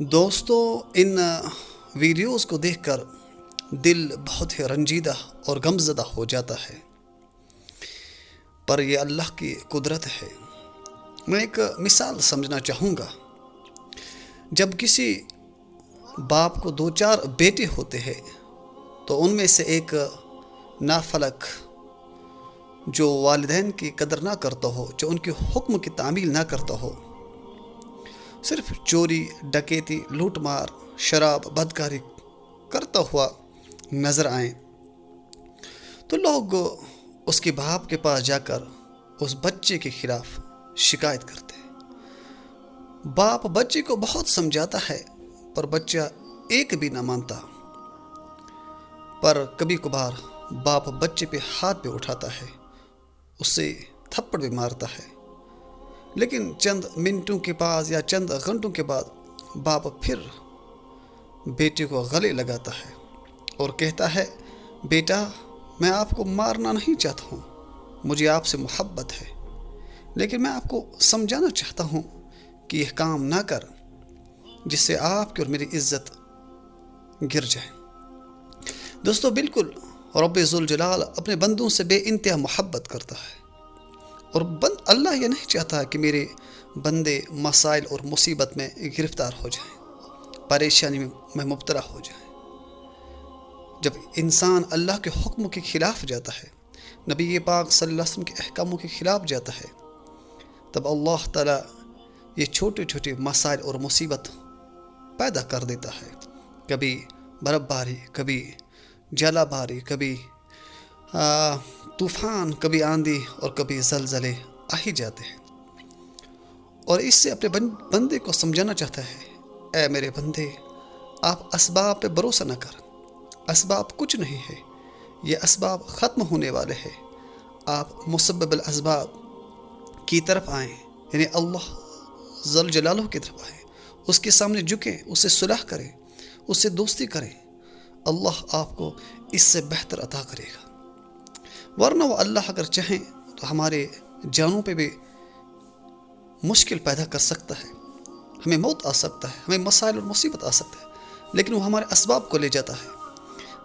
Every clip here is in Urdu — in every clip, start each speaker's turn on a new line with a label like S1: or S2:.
S1: دوستو، ان ویڈیوز کو دیکھ کر دل بہت ہی رنجیدہ اور غمزدہ ہو جاتا ہے، پر یہ اللہ کی قدرت ہے۔ میں ایک مثال سمجھنا چاہوں گا۔ جب کسی باپ کو 2-4 بیٹے ہوتے ہیں تو ان میں سے ایک نافلک جو والدین کی قدر نہ کرتا ہو، جو ان کے حکم کی تعمیل نہ کرتا ہو، صرف چوری، ڈکیتی، لوٹ مار، شراب، بدکاری کرتا ہوا نظر آئیں تو لوگ اس کے باپ کے پاس جا کر اس بچے کے خلاف شکایت کرتے ہیں۔ باپ بچے کو بہت سمجھاتا ہے پر بچہ ایک بھی نہ مانتا، پر کبھی کبھار باپ بچے پہ ہاتھ بھی اٹھاتا ہے، اسے تھپڑ بھی مارتا ہے، لیکن چند منٹوں کے بعد یا چند گھنٹوں کے بعد باپ پھر بیٹے کو گلے لگاتا ہے اور کہتا ہے، بیٹا میں آپ کو مارنا نہیں چاہتا ہوں، مجھے آپ سے محبت ہے، لیکن میں آپ کو سمجھانا چاہتا ہوں کہ یہ کام نہ کر جس سے آپ کی اور میری عزت گر جائے۔ دوستو، بالکل رب ذوالجلال اپنے بندوں سے بے انتہا محبت کرتا ہے، اور اللہ یہ نہیں چاہتا کہ میرے بندے مسائل اور مصیبت میں گرفتار ہو جائیں، پریشانی میں مبتلا ہو جائیں۔ جب انسان اللہ کے حکم کے خلاف جاتا ہے، نبی پاک صلی اللہ علیہ وسلم کے احکاموں کے خلاف جاتا ہے، تب اللہ تعالیٰ یہ چھوٹے چھوٹے مسائل اور مصیبت پیدا کر دیتا ہے۔ کبھی برف باری، کبھی جلا باری، کبھی طوفان، کبھی آندھی اور کبھی زلزلے آ ہی جاتے ہیں، اور اس سے اپنے بندے کو سمجھانا چاہتا ہے، اے میرے بندے، آپ اسباب پہ بھروسہ نہ کر، اسباب کچھ نہیں ہے، یہ اسباب ختم ہونے والے ہیں، آپ مسبب الاسباب کی طرف آئیں، یعنی اللہ ذل جلالہ کی طرف آئیں، اس کے سامنے جھکیں، اس سے صلح کریں، اس سے دوستی کریں، اللہ آپ کو اس سے بہتر عطا کرے گا۔ ورنہ وہ اللہ اگر چاہیں تو ہمارے جانوں پہ بھی مشکل پیدا کر سکتا ہے، ہمیں موت آ سکتا ہے، ہمیں مسائل اور مصیبت آ سکتا ہے، لیکن وہ ہمارے اسباب کو لے جاتا ہے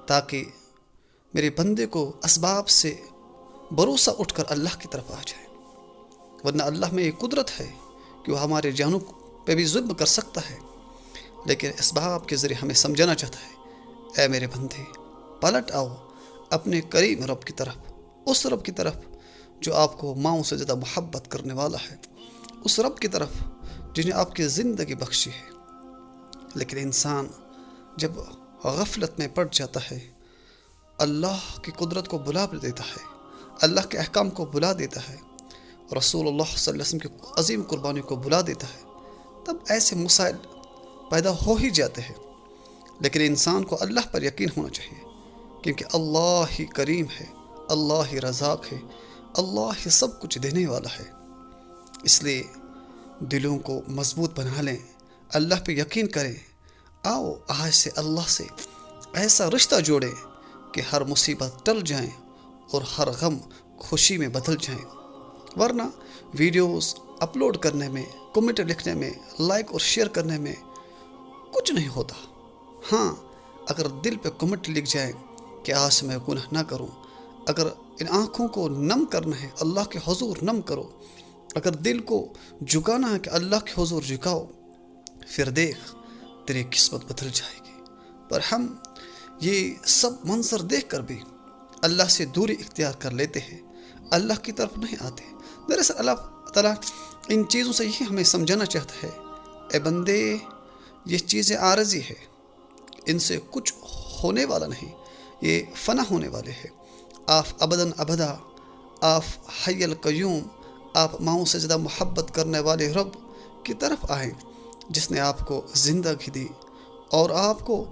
S1: تاکہ میرے بندے کو اسباب سے بھروسہ اٹھ کر اللہ کی طرف آ جائے۔ ورنہ اللہ میں یہ قدرت ہے کہ وہ ہمارے جانوں پہ بھی ظلم کر سکتا ہے، لیکن اسباب کے ذریعے ہمیں سمجھانا چاہتا ہے، اے میرے بندے، پلٹ آؤ اپنے کریم رب کی طرف، اس رب کی طرف جو آپ کو ماؤں سے زیادہ محبت کرنے والا ہے، اس رب کی طرف جنہیں آپ کی زندگی بخشی ہے۔ لیکن انسان جب غفلت میں پڑ جاتا ہے، اللہ کی قدرت کو بلا دیتا ہے، اللہ کے احکام کو بلا دیتا ہے، رسول اللہ صلی اللہ علیہ وسلم کی عظیم قربانی کو بلا دیتا ہے، تب ایسے مسائل پیدا ہو ہی جاتے ہیں۔ لیکن انسان کو اللہ پر یقین ہونا چاہیے، کیونکہ اللہ ہی کریم ہے، اللہ ہی رزاق ہے، اللہ ہی سب کچھ دینے والا ہے۔ اس لیے دلوں کو مضبوط بنا لیں، اللہ پہ یقین کریں، آؤ آج سے اللہ سے ایسا رشتہ جوڑیں کہ ہر مصیبت ٹل جائیں اور ہر غم خوشی میں بدل جائیں۔ ورنہ ویڈیوز اپلوڈ کرنے میں، کمنٹ لکھنے میں، لائک اور شیئر کرنے میں کچھ نہیں ہوتا۔ ہاں، اگر دل پہ کمنٹ لکھ جائے کہ آج سے میں گناہ نہ کروں، اگر ان آنکھوں کو نم کرنا ہے اللہ کے حضور نم کرو، اگر دل کو جھکانا ہے کہ اللہ کے حضور جھکاؤ، پھر دیکھ تیری قسمت بدل جائے گی۔ پر ہم یہ سب منظر دیکھ کر بھی اللہ سے دوری اختیار کر لیتے ہیں، اللہ کی طرف نہیں آتے۔ دراصل اللہ تعالیٰ ان چیزوں سے یہی ہمیں سمجھانا چاہتا ہے، اے بندے، یہ چیزیں عارضی ہے، ان سے کچھ ہونے والا نہیں، یہ فنا ہونے والے ہیں۔ آپ ابداً ابدا، آپ حی القیوم، آپ ماؤں سے زیادہ محبت کرنے والے رب کی طرف آئیں جس نے آپ کو زندگی دی اور آپ کو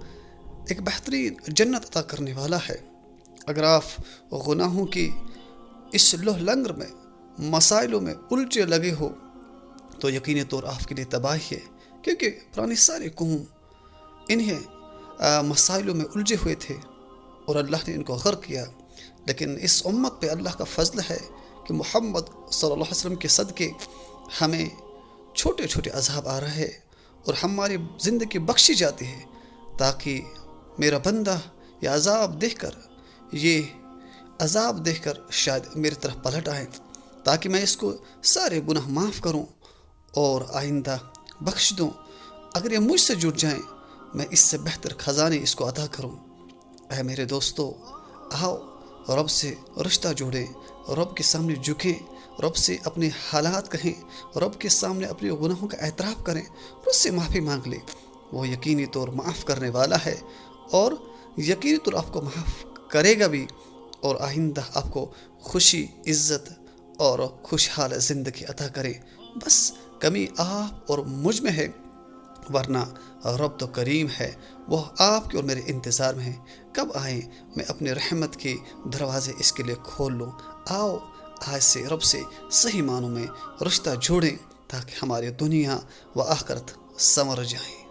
S1: ایک بہترین جنت عطا کرنے والا ہے۔ اگر آپ گناہوں کی اس لوہ لنگر میں، مسائلوں میں الجھے لگے ہو تو یقینی طور آپ کے لیے تباہی ہے، کیونکہ پرانی ساری قوم انہیں مسائلوں میں الجھے ہوئے تھے اور اللہ نے ان کو غرق کیا۔ لیکن اس امت پہ اللہ کا فضل ہے کہ محمد صلی اللہ علیہ وسلم کے صدقے ہمیں چھوٹے چھوٹے عذاب آ رہے اور ہماری زندگی بخشی جاتی ہے تاکہ میرا بندہ یہ عذاب دیکھ کر شاید میری طرف پلٹ آئے، تاکہ میں اس کو سارے گناہ معاف کروں اور آئندہ بخش دوں۔ اگر یہ مجھ سے جڑ جائیں، میں اس سے بہتر خزانے اس کو عطا کروں۔ اے میرے دوستو، آؤ رب سے رشتہ جوڑیں، رب کے سامنے جھکیں، رب سے اپنے حالات کہیں، رب کے سامنے اپنے گناہوں کا اعتراف کریں اور اس سے معافی مانگ لیں۔ وہ یقینی طور معاف کرنے والا ہے اور یقینی طور آپ کو معاف کرے گا بھی، اور آئندہ آپ کو خوشی، عزت اور خوشحال زندگی عطا کرے۔ بس کمی آپ اور مجھ میں ہے، ورنہ رب تو کریم ہے، وہ آپ کے اور میرے انتظار میں ہے۔ کب آئیں میں اپنے رحمت کے دروازے اس کے لیے کھول لوں۔ آؤ آج سے رب سے صحیح معنوں میں رشتہ جوڑیں تاکہ ہماری دنیا و آخرت سنور جائیں۔